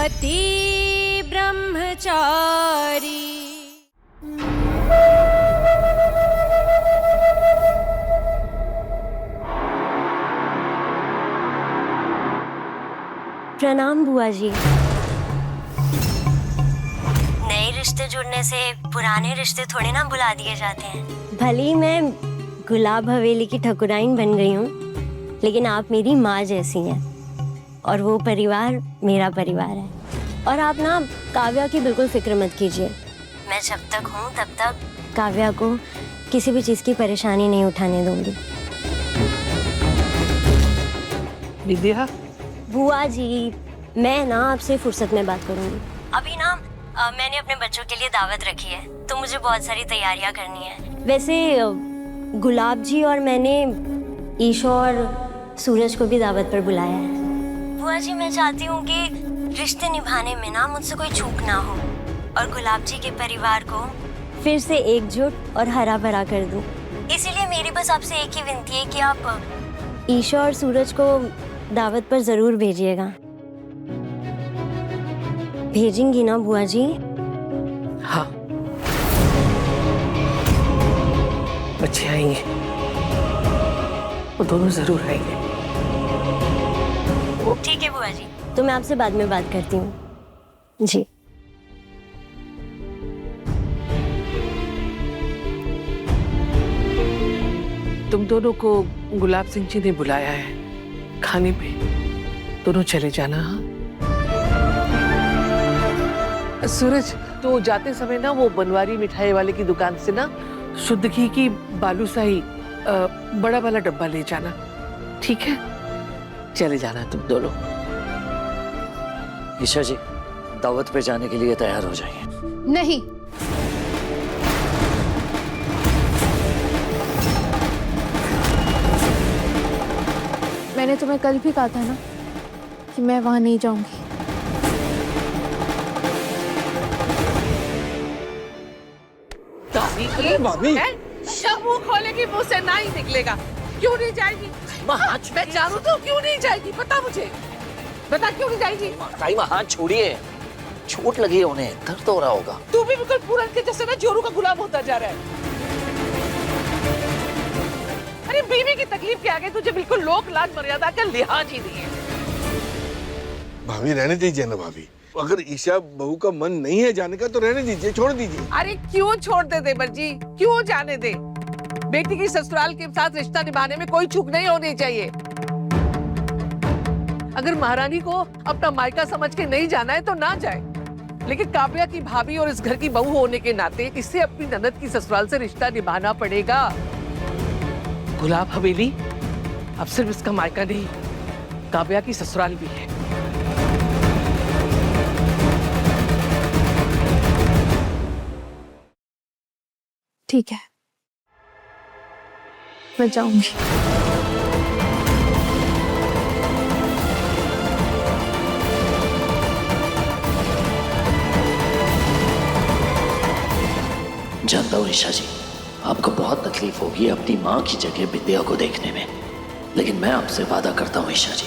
पति ब्रह्मचारी। प्रणाम बुआ जी। नए रिश्ते जुड़ने से पुराने रिश्ते थोड़े ना भुला दिए जाते हैं। भले ही मैं गुलाब हवेली की ठकुराइन बन गई हूँ, लेकिन आप मेरी माँ जैसी हैं और वो परिवार मेरा परिवार है। और आप ना काव्या की बिल्कुल फिक्र मत कीजिए। मैं जब तक हूँ तब तक काव्या को किसी भी चीज़ की परेशानी नहीं उठाने दूंगी। विद्या, बुआ जी, मैं ना आपसे फुर्सत में बात करूंगी। अभी ना मैंने अपने बच्चों के लिए दावत रखी है, तो मुझे बहुत सारी तैयारियां करनी है। वैसे गुलाब जी और मैंने ईशा और सूरज को भी दावत पर बुलाया है। बुआ जी, मैं चाहती हूँ कि रिश्ते निभाने में ना मुझसे कोई चूक ना हो और गुलाब जी के परिवार को फिर से एकजुट और हरा भरा कर दूँ। इसीलिए मेरी बस आपसे एक ही विनती है कि आप ईशा और सूरज को दावत पर जरूर भेजिएगा। भेजेंगी ना बुआ जी? हाँ, बच्चे आएंगे, वो दोनों जरूर आएंगे। ठीक है बुआ जी, तो मैं आपसे बाद में बात करती हूँ जी। तुम दोनों को गुलाब सिंह जी ने बुलाया है खाने पे, दोनों चले जाना। हाँ सूरज, तो जाते समय ना वो बनवारी मिठाई वाले की दुकान से ना शुद्ध घी की बालूशाही बड़ा वाला डब्बा ले जाना, ठीक है? चले जाना तुम दोनों। ईशा जी, दावत पे जाने के लिए तैयार हो जाइए। नहीं, मैंने तुम्हें कल भी कहा था ना कि मैं वहां नहीं जाऊंगी। भाभी, जब मुंह खोलेगी मुंह से ना ही निकलेगा। क्यों नहीं जाएगी? मैं जानू तो क्यों नहीं जाएगी, पता मुझे, बता क्यों नहीं जाएगी? ताई माँ, हाथ छोड़िए, चोट लगी है उन्हें, दर्द हो रहा होगा। तू भी बिल्कुल पूरन के जैसे ना जोरू का गुलाम होता जा रहा है। अरे बीवी की तकलीफ के आगे तुझे बिल्कुल लोक लाज मर्यादा का लिहाज ही नहीं है। भाभी रहने दीजिए ना भाभी, अगर ईशा बहू का मन नहीं है जाने का तो रहने दीजिए, छोड़ दीजिए। अरे क्यों छोड़ दे देवर जी, क्यों जाने दे? बेटी की ससुराल के साथ रिश्ता निभाने में कोई चूक नहीं होनी चाहिए। अगर महारानी को अपना मायका समझ के नहीं जाना है तो ना जाए, लेकिन काव्या की भाभी और इस घर की बहू होने के नाते इसे अपनी ननद की ससुराल से रिश्ता निभाना पड़ेगा। गुलाब हवेली अब सिर्फ इसका मायका नहीं, काव्या की ससुराल भी है। ठीक है, मैं जाऊंगी। जानता हूँ ईशा जी, आपको बहुत तकलीफ होगी अपनी माँ की जगह विद्या को देखने में, लेकिन मैं आपसे वादा करता हूँ ईशा जी,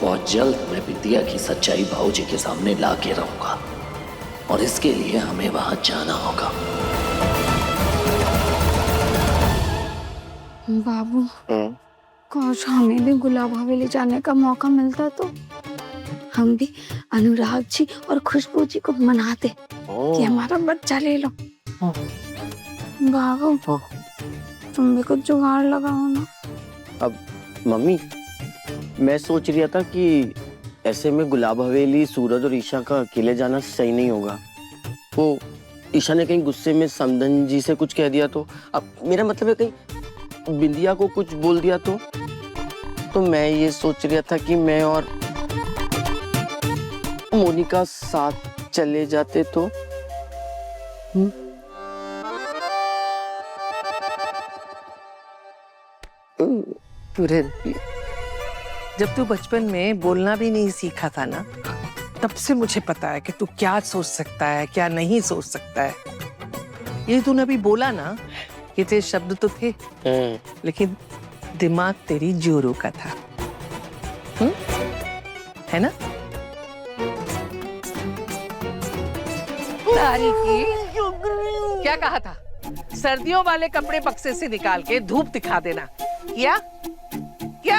बहुत जल्द मैं विद्या की सच्चाई भाऊजी के सामने ला के रहूंगा और इसके लिए हमें वहां जाना होगा। बाबू, काश हमें भी गुलाब हवेली जाने का मौका मिलता तो हम भी अनुराग जी और खुशबू जी को मनाते कि हमारा बच्चा ले लो। बाबू, तुम भी कुछ जुगाड़ लगाओ ना। अब मम्मी, मैं सोच रहा था कि ऐसे में गुलाब हवेली सूरज और ईशा का अकेले जाना सही नहीं होगा। वो ईशा ने कहीं गुस्से में समदन जी से कुछ कह दिया तो, अब मेरा मतलब है कहीं बिंदिया को कुछ बोल दिया तो मैं ये सोच रहा था कि मैं और मोनिका साथ चले जाते तो। जब तू बचपन में बोलना भी नहीं सीखा था ना, तब से मुझे पता है कि तू क्या सोच सकता है, क्या नहीं सोच सकता है। ये तूने अभी बोला ना, ये तेरे शब्द तो थे, लेकिन दिमाग तेरी जोरों का था, है ना? सारी की क्या कहा था? सर्दियों वाले कपड़े बक्से से निकाल के धूप दिखा देना। क्या क्या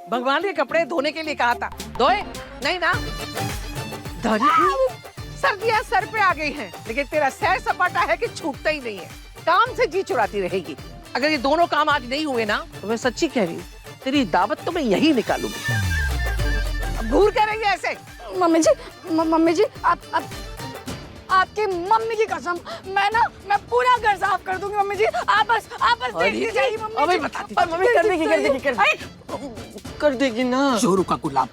भगवान के कपड़े धोने के लिए कहा था, धोए नहीं ना? सर्दियां सर पे आ गई हैं, लेकिन तेरा सैर सपाटा है कि छूटता ही नहीं है। काम से जी चुराती रहेगी। अगर ये दोनों काम आज नहीं हुए ना, तो मैं सच्ची कह रही हूँ, तेरी दावत तो मैं यही निकालूंगी। अब घूर क्या रही है ऐसे? मम्मी जी आपकी मम्मी की कसम, मैं पूरा घर साफ कर दूंगी मम्मी जी। आप बस देखती जाइए मम्मी। अबे बताती मम्मी कर देगी ना। जोरू का गुलाब।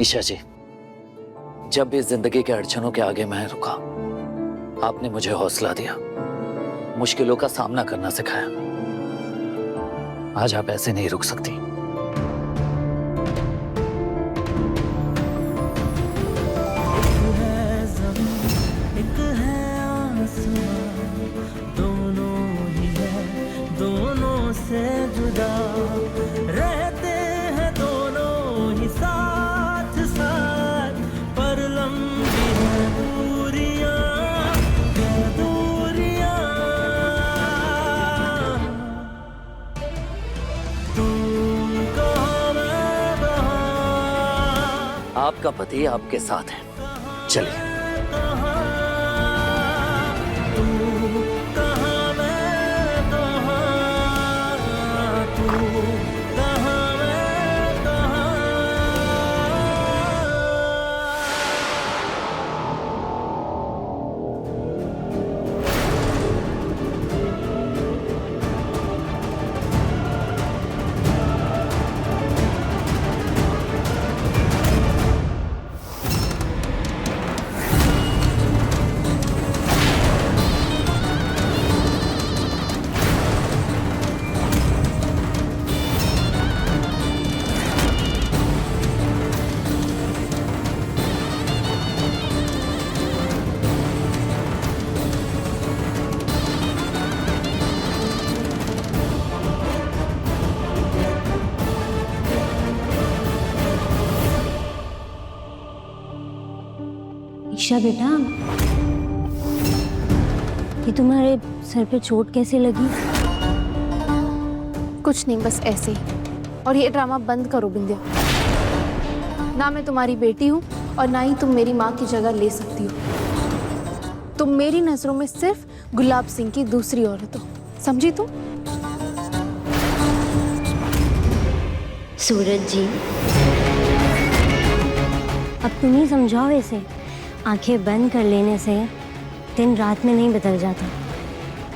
ईशा जी, जब भी जिंदगी के अड़चनों के आगे मैं रुका, आपने मुझे हौसला दिया, मुश्किलों का सामना करना सिखाया। आज आप ऐसे नहीं रुक सकती। दोनों से जुदा रहते हैं, दोनों ही साथ साथ, पर लंबी है दूरियां, दूरियां। तुम कहाँ मैं कहाँ, आपका पति आपके साथ है, चलिए। ईशा बेटा, ये तुम्हारे सर पे चोट कैसे लगी? कुछ नहीं, बस ऐसे ही। और ये ड्रामा बंद करो बिंदिया। ना मैं तुम्हारी बेटी हूँ और ना ही तुम मेरी माँ की जगह ले सकती हो। तुम मेरी नजरों में सिर्फ गुलाब सिंह की दूसरी औरत हो, समझी तुम? सूरज जी, अब तुम ही समझाओ इसे। आंखें बंद कर लेने से दिन रात में नहीं बदल जाता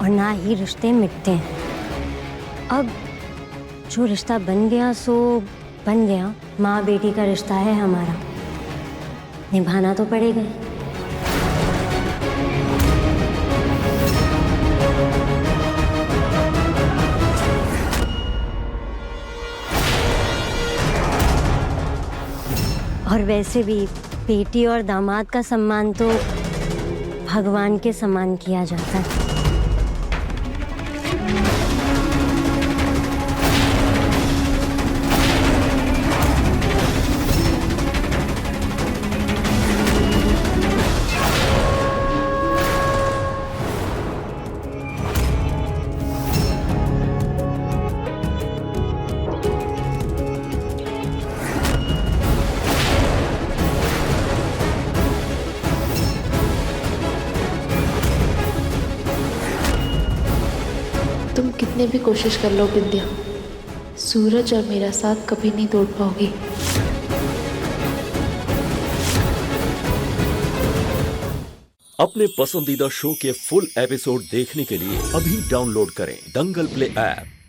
और ना ही रिश्ते मिटते हैं। अब जो रिश्ता बन गया सो बन गया। माँ बेटी का रिश्ता है हमारा, निभाना तो पड़ेगा ही। और वैसे भी बेटी और दामाद का सम्मान तो भगवान के समान किया जाता है। तुम कितने भी कोशिश कर लो विद्या, सूरज और मेरा साथ कभी नहीं तोड़ पाओगी। अपने पसंदीदा शो के फुल एपिसोड देखने के लिए अभी डाउनलोड करें दंगल प्ले ऐप।